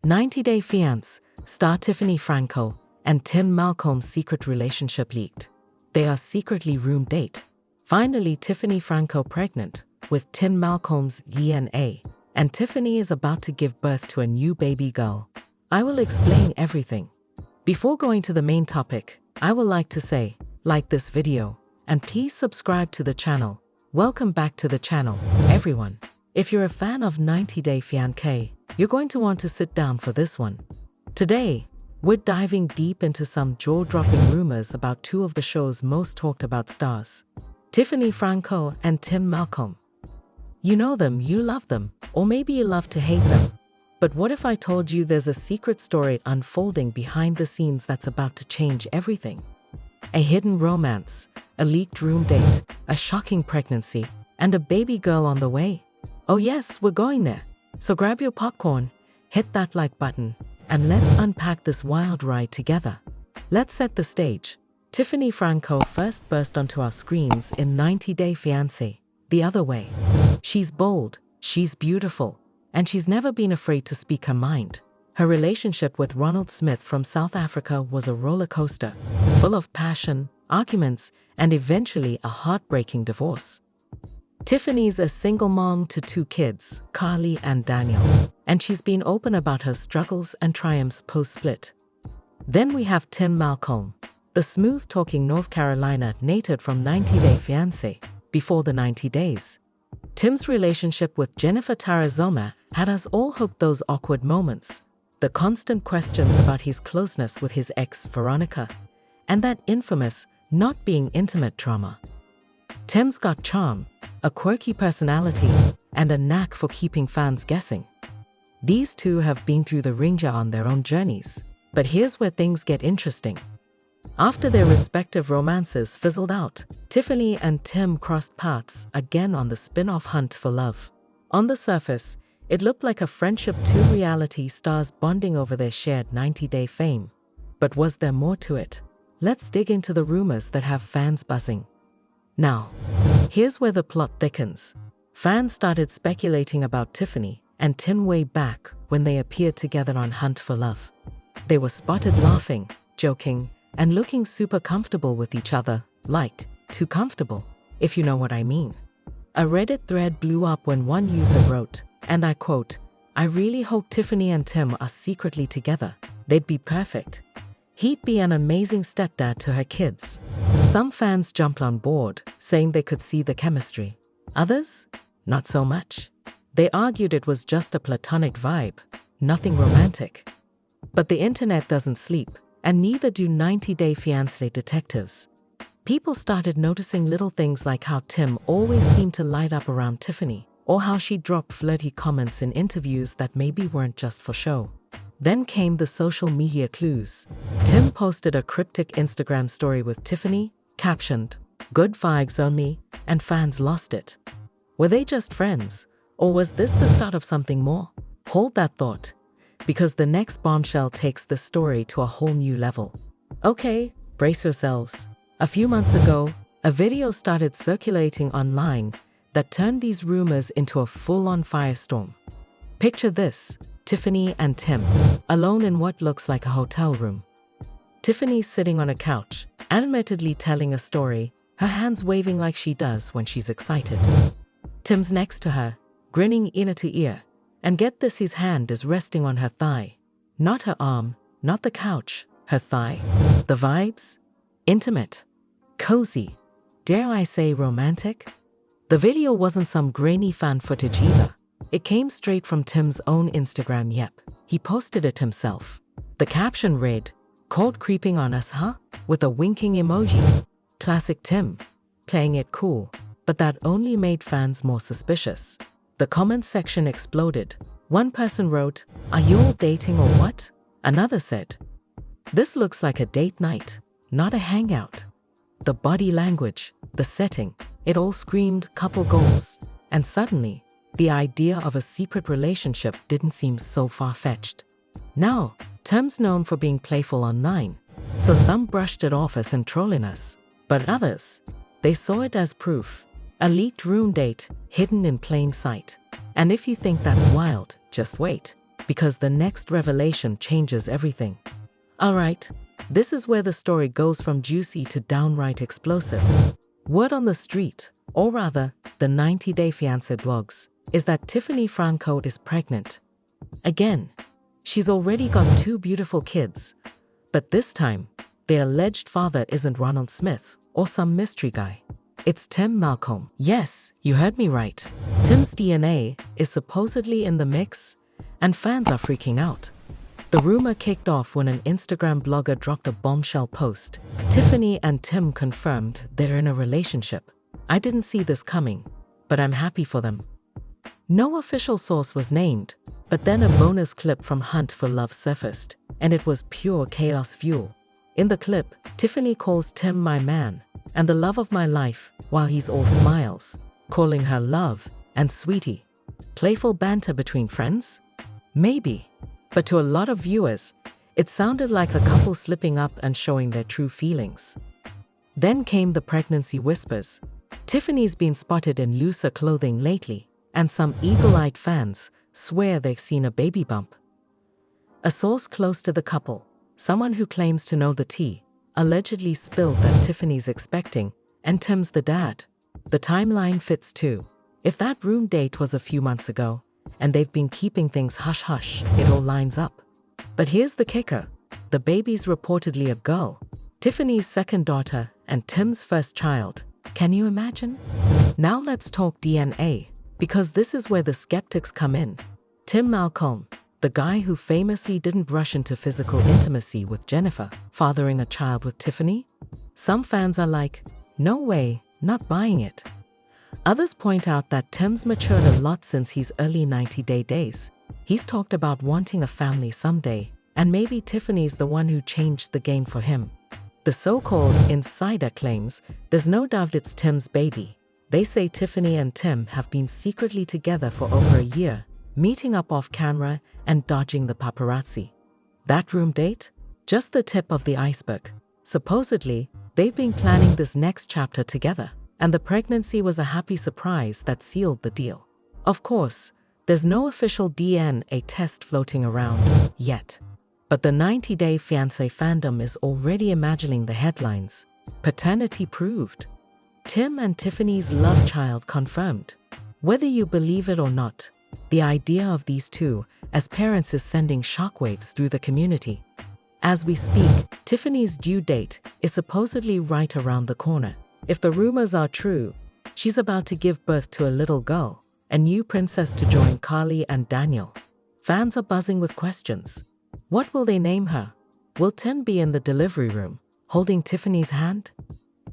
90-Day Fiance, star Tiffany Franco and Tim Malcolm's secret relationship leaked. They are secretly room date. Finally, Tiffany Franco pregnant with Tim Malcolm's DNA, and Tiffany is about to give birth to a new baby girl. I will explain everything. Before going to the main topic, I would like to say, like this video, and please subscribe to the channel. Welcome back to the channel, everyone. If you're a fan of 90-Day Fiancé, you're going to want to sit down for this one. Today, we're diving deep into some jaw-dropping rumors about two of the show's most talked about stars, Tiffany Franco and Tim Malcolm. You know them, you love them, or maybe you love to hate them. But what if I told you there's a secret story unfolding behind the scenes that's about to change everything? A hidden romance, a leaked room date, a shocking pregnancy, and a baby girl on the way. Oh yes, we're going there. So grab your popcorn, hit that like button, and let's unpack this wild ride together. Let's set the stage. Tiffany Franco first burst onto our screens in 90-Day Fiancé, the other way. She's bold, she's beautiful, and she's never been afraid to speak her mind. Her relationship with Ronald Smith from South Africa was a roller coaster, full of passion, arguments, and eventually a heartbreaking divorce. Tiffany's a single mom to two kids, Carly and Daniel, and she's been open about her struggles and triumphs post-split. Then we have Tim Malcolm, the smooth-talking North Carolina native from 90-Day Fiancé, before the 90 days. Tim's relationship with Jennifer Tarazona had us all hooked. Those awkward moments, the constant questions about his closeness with his ex, Veronica, and that infamous not being intimate drama. Tim's got charm, a quirky personality, and a knack for keeping fans guessing. These two have been through the ringer on their own journeys, but here's where things get interesting. After their respective romances fizzled out, Tiffany and Tim crossed paths again on the spin-off Hunt for Love. On the surface, it looked like a friendship, two reality stars bonding over their shared 90-day fame. But was there more to it? Let's dig into the rumors that have fans buzzing. Now, here's where the plot thickens. Fans started speculating about Tiffany and Tim way back when they appeared together on Hunt for Love. They were spotted laughing, joking, and looking super comfortable with each other, like, too comfortable, if you know what I mean. A Reddit thread blew up when one user wrote, and I quote, "I really hope Tiffany and Tim are secretly together. They'd be perfect. He'd be an amazing stepdad to her kids." Some fans jumped on board, saying they could see the chemistry. Others? Not so much. They argued it was just a platonic vibe, nothing romantic. But the internet doesn't sleep, and neither do 90-Day Fiancé detectives. People started noticing little things like how Tim always seemed to light up around Tiffany, or how she dropped flirty comments in interviews that maybe weren't just for show. Then came the social media clues. Tim posted a cryptic Instagram story with Tiffany, captioned, "Good vibes only," and fans lost it. Were they just friends, or was this the start of something more? Hold that thought, because the next bombshell takes the story to a whole new level. Okay, brace yourselves. A few months ago, a video started circulating online that turned these rumors into a full-on firestorm. Picture this. Tiffany and Tim, alone in what looks like a hotel room. Tiffany's sitting on a couch, animatedly telling a story, her hands waving like she does when she's excited. Tim's next to her, grinning ear to ear, and get this, his hand is resting on her thigh. Not her arm, not the couch, her thigh. The vibes? Intimate. Cozy. Dare I say romantic? The video wasn't some grainy fan footage either. It came straight from Tim's own Instagram. Yep, he posted it himself. The caption read, "Caught creeping on us, huh?" with a winking emoji. Classic Tim, playing it cool, but that only made fans more suspicious. The comment section exploded. One person wrote, "Are you all dating or what?" Another said, "This looks like a date night, not a hangout." The body language, the setting, it all screamed couple goals. And suddenly, the idea of a secret relationship didn't seem so far-fetched. Now, Tim's known for being playful online, so some brushed it off as him trolling us. But others, they saw it as proof. A leaked room date, hidden in plain sight. And if you think that's wild, just wait. because the next revelation changes everything. Alright, this is where the story goes from juicy to downright explosive. Word on the street, or rather, the 90-day fiancé blogs, is that Tiffany Franco is pregnant. Again, she's already got 2 beautiful kids, but this time, the alleged father isn't Ronald Smith or some mystery guy. It's Tim Malcolm. Yes, you heard me right. Tim's DNA is supposedly in the mix, and fans are freaking out. The rumor kicked off when an Instagram blogger dropped a bombshell post. Tiffany and Tim confirmed they're in a relationship. I didn't see this coming, but I'm happy for them. No official source was named, but then a bonus clip from Hunt for Love surfaced, and it was pure chaos fuel. In the clip, Tiffany calls Tim my man and the love of my life while he's all smiles, calling her love and sweetie. Playful banter between friends? Maybe. But to a lot of viewers, it sounded like the couple slipping up and showing their true feelings. Then came the pregnancy whispers. Tiffany's been spotted in looser clothing lately, and some eagle-eyed fans swear they've seen a baby bump. A source close to the couple, someone who claims to know the tea, allegedly spilled that Tiffany's expecting, and Tim's the dad. The timeline fits too. If that room date was a few months ago, and they've been keeping things hush-hush, it all lines up. But here's the kicker. The baby's reportedly a girl, Tiffany's second daughter and Tim's first child. Can you imagine? Now let's talk DNA, because this is where the skeptics come in. Tim Malcolm, the guy who famously didn't rush into physical intimacy with Jennifer, fathering a child with Tiffany? Some fans are like, no way, not buying it. Others point out that Tim's matured a lot since his early 90-day days. He's talked about wanting a family someday, and maybe Tiffany's the one who changed the game for him. The so-called insider claims there's no doubt it's Tim's baby. They say Tiffany and Tim have been secretly together for over a year, meeting up off camera and dodging the paparazzi. That room date? Just the tip of the iceberg. Supposedly, they've been planning this next chapter together, and the pregnancy was a happy surprise that sealed the deal. Of course, there's no official DNA test floating around yet. But the 90-day fiancé fandom is already imagining the headlines. Paternity proved. Tim and Tiffany's love child confirmed. Whether you believe it or not, the idea of these two as parents is sending shockwaves through the community. As we speak, Tiffany's due date is supposedly right around the corner. If the rumors are true, she's about to give birth to a little girl, a new princess to join Carly and Daniel. Fans are buzzing with questions. What will they name her? Will Tim be in the delivery room, holding Tiffany's hand?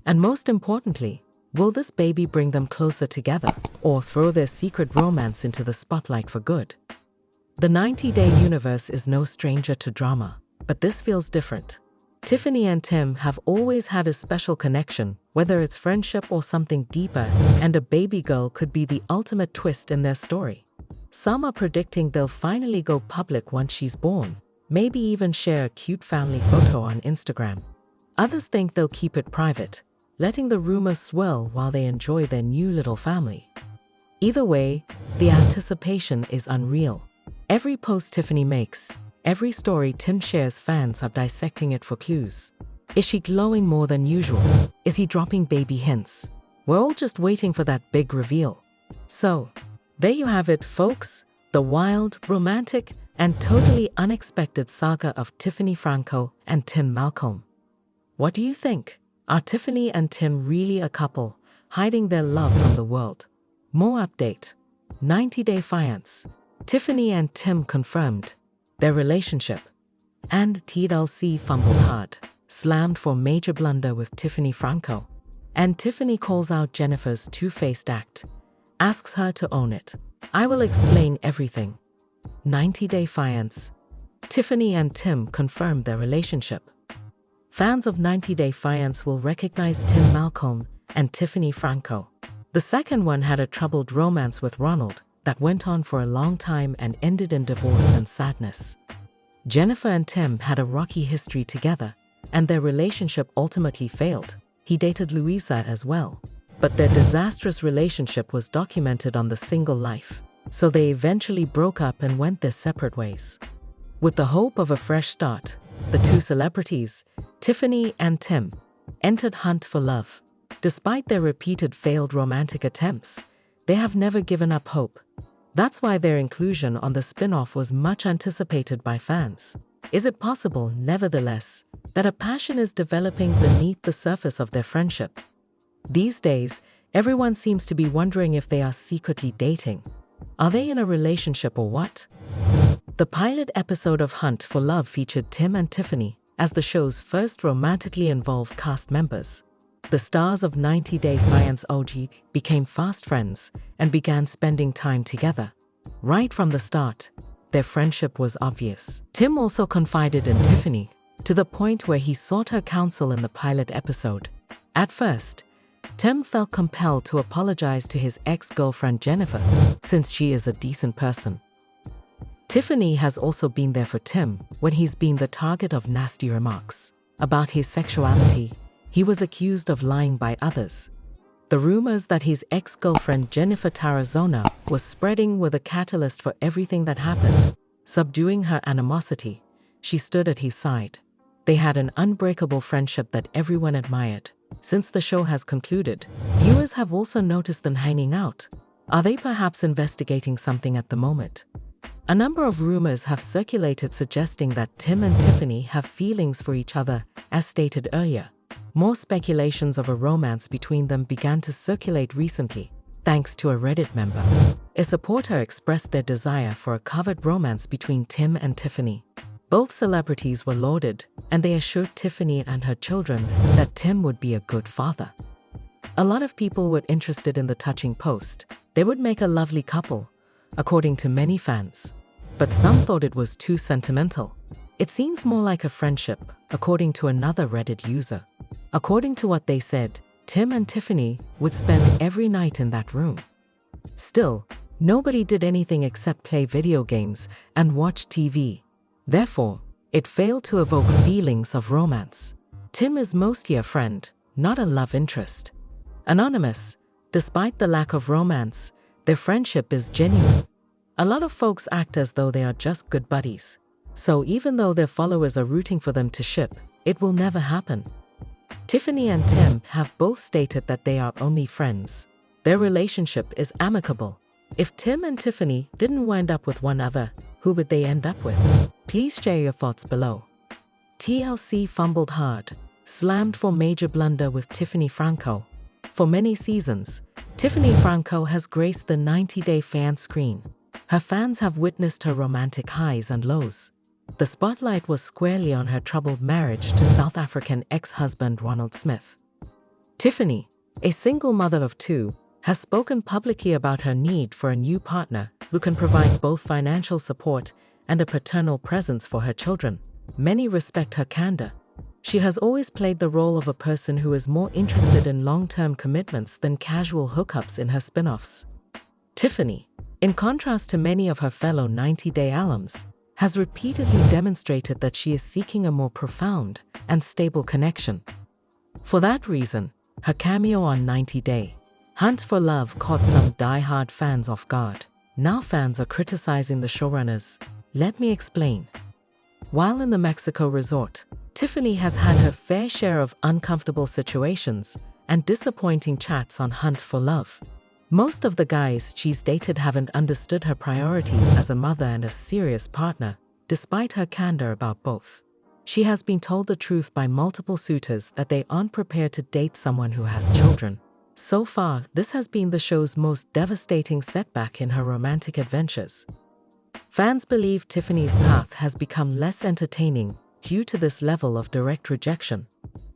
And most importantly, will this baby bring them closer together, or throw their secret romance into the spotlight for good? The 90-day universe is no stranger to drama, but this feels different. Tiffany and Tim have always had a special connection, whether it's friendship or something deeper, and a baby girl could be the ultimate twist in their story. Some are predicting they'll finally go public once she's born, maybe even share a cute family photo on Instagram. Others think they'll keep it private, letting the rumors swirl while they enjoy their new little family. Either way, the anticipation is unreal. Every post Tiffany makes, every story Tim shares, fans are dissecting it for clues. Is she glowing more than usual? Is he dropping baby hints? We're all just waiting for that big reveal. So, there you have it, folks. The wild, romantic, and totally unexpected saga of Tiffany Franco and Tim Malcolm. What do you think? Are Tiffany and Tim really a couple, hiding their love from the world? More update. 90-day fiancé. Tiffany and Tim confirmed their relationship. And TLC fumbled hard, slammed for major blunder with Tiffany Franco. And Tiffany calls out Jennifer's two-faced act, asks her to own it. I will explain everything. 90-day fiancé. Tiffany and Tim confirmed their relationship. Fans of 90-day fiancé will recognize Tim Malcolm and Tiffany Franco. The second one had a troubled romance with Ronald that went on for a long time and ended in divorce and sadness. Jennifer and Tim had a rocky history together, and their relationship ultimately failed. He dated Louisa as well, but their disastrous relationship was documented on The Single Life. so they eventually broke up and went their separate ways. With the hope of a fresh start, the two celebrities, Tiffany and Tim, entered Hunt for Love. Despite their repeated failed romantic attempts, they have never given up hope. That's why their inclusion on the spin-off was much anticipated by fans. Is it possible, nevertheless, that a passion is developing beneath the surface of their friendship? These days, everyone seems to be wondering if they are secretly dating. Are they in a relationship or what? The pilot episode of Hunt for Love featured Tim and Tiffany as the show's first romantically involved cast members. The stars of 90 Day Fiancé OG became fast friends and began spending time together. Right from the start, their friendship was obvious. Tim also confided in Tiffany, to the point where he sought her counsel in the pilot episode. At first, Tim felt compelled to apologize to his ex-girlfriend Jennifer, since she is a decent person. Tiffany has also been there for Tim when he's been the target of nasty remarks. About his sexuality, he was accused of lying by others. The rumors that his ex-girlfriend Jennifer Tarazona was spreading were the catalyst for everything that happened. Subduing her animosity, she stood at his side. They had an unbreakable friendship that everyone admired. Since the show has concluded, viewers have also noticed them hanging out. Are they perhaps investigating something at the moment? A number of rumors have circulated suggesting that Tim and Tiffany have feelings for each other, as stated earlier. More speculations of a romance between them began to circulate recently, thanks to a Reddit member. A supporter expressed their desire for a covered romance between Tim and Tiffany. Both celebrities were lauded, and they assured Tiffany and her children that Tim would be a good father. A lot of people were interested in the touching post. They would make a lovely couple, according to many fans. But some thought it was too sentimental. It seems more like a friendship, according to another Reddit user. According to what they said, Tim and Tiffany would spend every night in that room. Still, nobody did anything except play video games and watch TV. Therefore, it failed to evoke feelings of romance. Tim is mostly a friend, not a love interest. Anonymous, despite the lack of romance, their friendship is genuine. A lot of folks act as though they are just good buddies. So even though their followers are rooting for them to ship, it will never happen. Tiffany and Tim have both stated that they are only friends. Their relationship is amicable. If Tim and Tiffany didn't wind up with one another, who would they end up with? Please share your thoughts below. TLC fumbled hard, slammed for major blunder with Tiffany Franco. For many seasons, Tiffany Franco has graced the 90 Day Fiancé screen. Her fans have witnessed her romantic highs and lows. The spotlight was squarely on her troubled marriage to South African ex-husband Ronald Smith. Tiffany, a single mother of two, has spoken publicly about her need for a new partner who can provide both financial support and a paternal presence for her children. Many respect her candor. She has always played the role of a person who is more interested in long-term commitments than casual hookups in her spin-offs. Tiffany, in contrast to many of her fellow 90 Day alums, has repeatedly demonstrated that she is seeking a more profound and stable connection. For that reason, her cameo on 90 Day Hunt for Love caught some die-hard fans off guard. Now fans are criticizing the showrunners. Let me explain. While in the Mexico resort, Tiffany has had her fair share of uncomfortable situations and disappointing chats on Hunt for Love. Most of the guys she's dated haven't understood her priorities as a mother and a serious partner, despite her candor about both. She has been told the truth by multiple suitors that they aren't prepared to date someone who has children. So far, this has been the show's most devastating setback in her romantic adventures. Fans believe Tiffany's path has become less entertaining due to this level of direct rejection.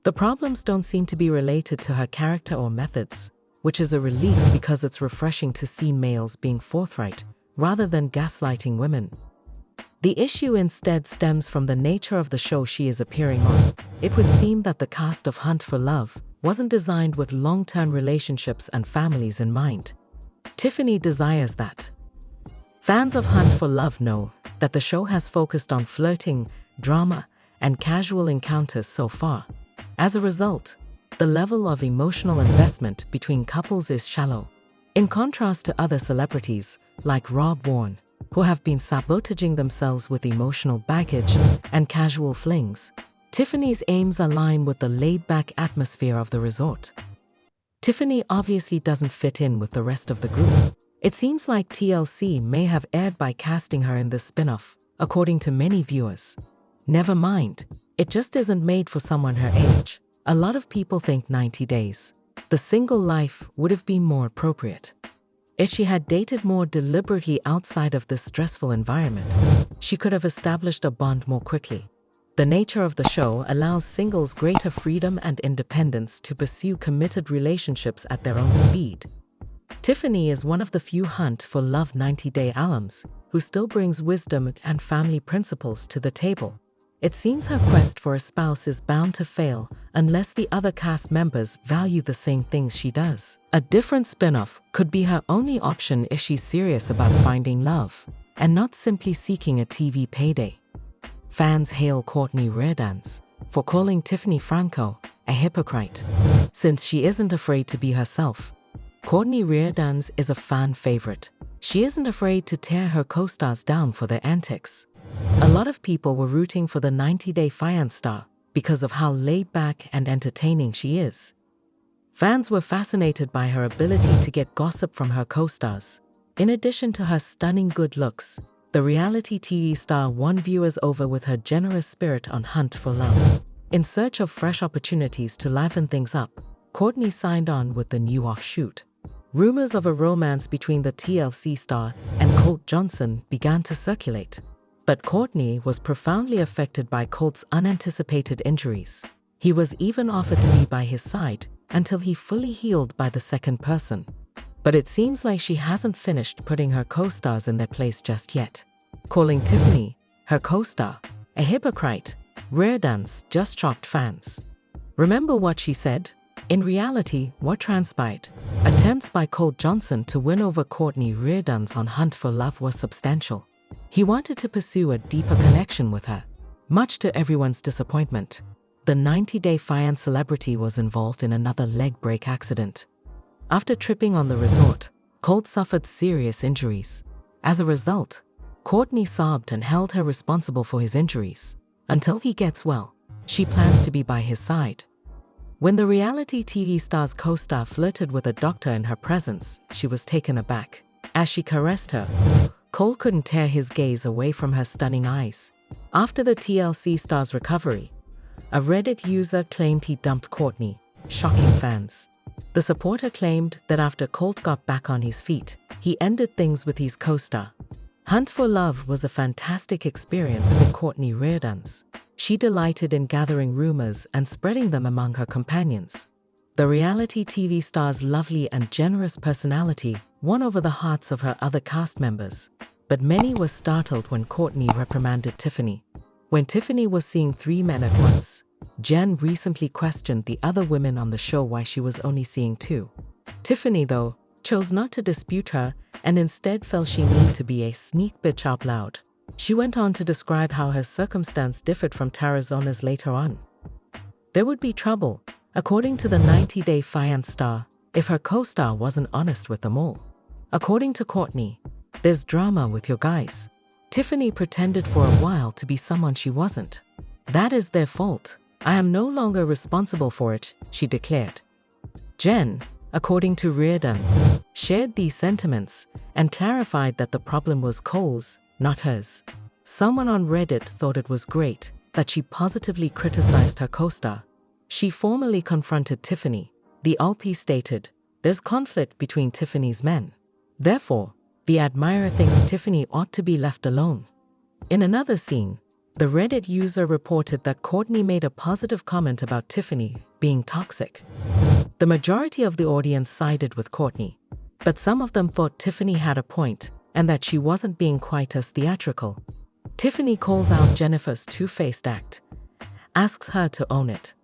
The problems don't seem to be related to her character or methods, which is a relief because it's refreshing to see males being forthright rather than gaslighting women. The issue instead stems from the nature of the show she is appearing on. It would seem that the cast of Hunt for Love wasn't designed with long-term relationships and families in mind. Tiffany desires that. Fans of Hunt for Love know that the show has focused on flirting, drama, and casual encounters so far. As a result, the level of emotional investment between couples is shallow. In contrast to other celebrities, like Rob Warren, who have been sabotaging themselves with emotional baggage and casual flings, Tiffany's aims align with the laid-back atmosphere of the resort. Tiffany obviously doesn't fit in with the rest of the group. It seems like TLC may have erred by casting her in this spin-off, according to many viewers. Never mind, it just isn't made for someone her age. A lot of people think 90 days. The single life would have been more appropriate. If she had dated more deliberately outside of this stressful environment, she could have established a bond more quickly. The nature of the show allows singles greater freedom and independence to pursue committed relationships at their own speed. Tiffany is one of the few Hunt for Love 90-day alums who still brings wisdom and family principles to the table. It seems her quest for a spouse is bound to fail unless the other cast members value the same things she does. A different spin-off could be her only option if she's serious about finding love and not simply seeking a TV payday. Fans hail Courtney Reardance for calling Tiffany Franco a hypocrite, since she isn't afraid to be herself. Courtney Reardance is a fan favorite. She isn't afraid to tear her co-stars down for their antics. A lot of people were rooting for the 90-day Fiance star because of how laid-back and entertaining she is. Fans were fascinated by her ability to get gossip from her co-stars. In addition to her stunning good looks, the reality TV star won viewers over with her generous spirit on Hunt for Love. In search of fresh opportunities to liven things up, Courtney signed on with the new offshoot. Rumors of a romance between the TLC star and Colt Johnson began to circulate. But Courtney was profoundly affected by Colt's unanticipated injuries. He was even offered to be by his side until he fully healed by the second person. But it seems like she hasn't finished putting her co-stars in their place just yet. Calling Tiffany, her co-star, a hypocrite, Reardance just shocked fans. Remember what she said? In reality, what transpired? Attempts by Colt Johnson to win over Courtney Reardance on Hunt for Love were substantial. He wanted to pursue a deeper connection with her. Much to everyone's disappointment, the 90-day Fiance celebrity was involved in another leg break accident. After tripping on the resort, Colt suffered serious injuries. As a result, Courtney sobbed and held her responsible for his injuries. Until he gets well, she plans to be by his side. When the reality TV star's co-star flirted with a doctor in her presence, she was taken aback. As she caressed her, Colt couldn't tear his gaze away from her stunning eyes. After the TLC star's recovery, a Reddit user claimed he dumped Courtney, shocking fans. The supporter claimed that after Colt got back on his feet, he ended things with his co-star. Hunt for Love was a fantastic experience for Courtney Reardance. She delighted in gathering rumors and spreading them among her companions. The reality TV star's lovely and generous personality won over the hearts of her other cast members. But many were startled when Courtney reprimanded Tiffany. When Tiffany was seeing 3 men at once, Jen recently questioned the other women on the show why she was only seeing 2. Tiffany, though, chose not to dispute her and instead felt she needed to be a sneak bitch out loud. She went on to describe how her circumstance differed from Tarazona's later on. There would be trouble, according to the 90-day Fiance star, if her co-star wasn't honest with them all. According to Courtney, there's drama with your guys. Tiffany pretended for a while to be someone she wasn't. That is their fault. I am no longer responsible for it, she declared. Jen, according to Reardance, shared these sentiments and clarified that the problem was Cole's, not hers. Someone on Reddit thought it was great that she positively criticized her co-star. She formally confronted Tiffany. The LP stated, "There's conflict between Tiffany's men. Therefore, the admirer thinks Tiffany ought to be left alone." In another scene, the Reddit user reported that Courtney made a positive comment about Tiffany being toxic. The majority of the audience sided with Courtney, but some of them thought Tiffany had a point and that she wasn't being quite as theatrical. Tiffany calls out Jennifer's two-faced act, asks her to own it.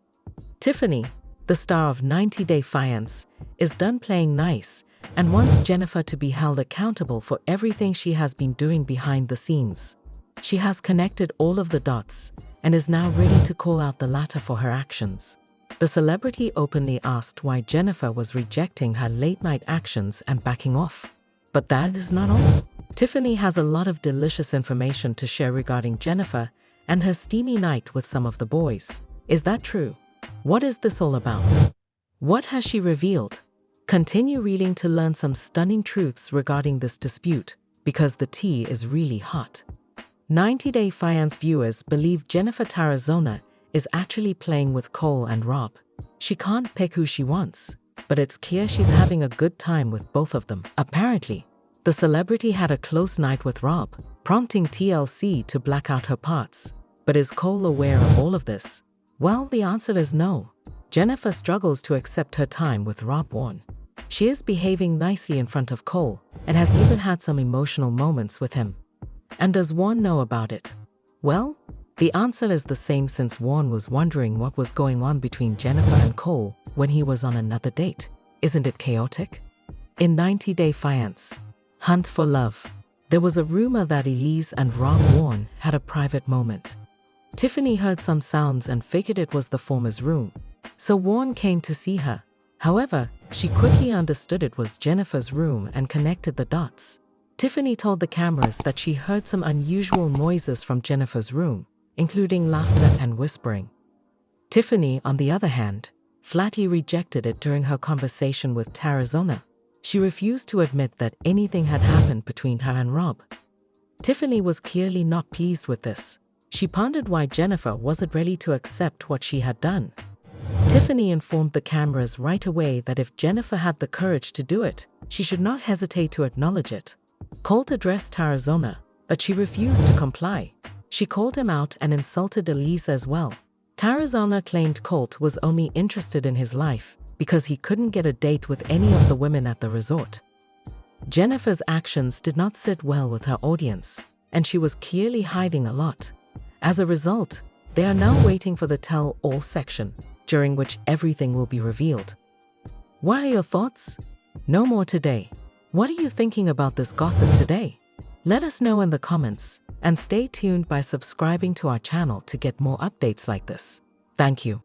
Tiffany, the star of 90-Day Fiance, is done playing nice and wants Jennifer to be held accountable for everything she has been doing behind the scenes. She has connected all of the dots and is now ready to call out the latter for her actions. The celebrity openly asked why Jennifer was rejecting her late-night actions and backing off. But that is not all. Tiffany has a lot of delicious information to share regarding Jennifer and her steamy night with some of the boys. Is that true? What is this all about? What has she revealed? Continue reading to learn some stunning truths regarding this dispute, because the tea is really hot. 90 Day Fiance viewers believe Jennifer Tarazona is actually playing with Cole and Rob. She can't pick who she wants, but it's clear she's having a good time with both of them. Apparently, the celebrity had a close night with Rob, prompting TLC to black out her parts. But is Cole aware of all of this? Well, the answer is no. Jennifer struggles to accept her time with Rob Warren. She is behaving nicely in front of Cole and has even had some emotional moments with him. And does Warren know about it? Well, the answer is the same, since Warren was wondering what was going on between Jennifer and Cole when he was on another date. Isn't it chaotic? In 90 Day Fiance, Hunt for Love, there was a rumor that Elise and Rob Warren had a private moment. Tiffany heard some sounds and figured it was the former's room, so Warren came to see her. However, she quickly understood it was Jennifer's room and connected the dots. Tiffany told the cameras that she heard some unusual noises from Jennifer's room, including laughter and whispering. Tiffany, on the other hand, flatly rejected it during her conversation with Tarazona. She refused to admit that anything had happened between her and Rob. Tiffany was clearly not pleased with this. She pondered why Jennifer wasn't ready to accept what she had done. Tiffany informed the cameras right away that if Jennifer had the courage to do it, she should not hesitate to acknowledge it. Colt addressed Tarazona, but she refused to comply. She called him out and insulted Elise as well. Tarazona claimed Colt was only interested in his life because he couldn't get a date with any of the women at the resort. Jennifer's actions did not sit well with her audience, and she was clearly hiding a lot. As a result, they are now waiting for the tell-all section, during which everything will be revealed. What are your thoughts? No more today. What are you thinking about this gossip today? Let us know in the comments, and stay tuned by subscribing to our channel to get more updates like this. Thank you.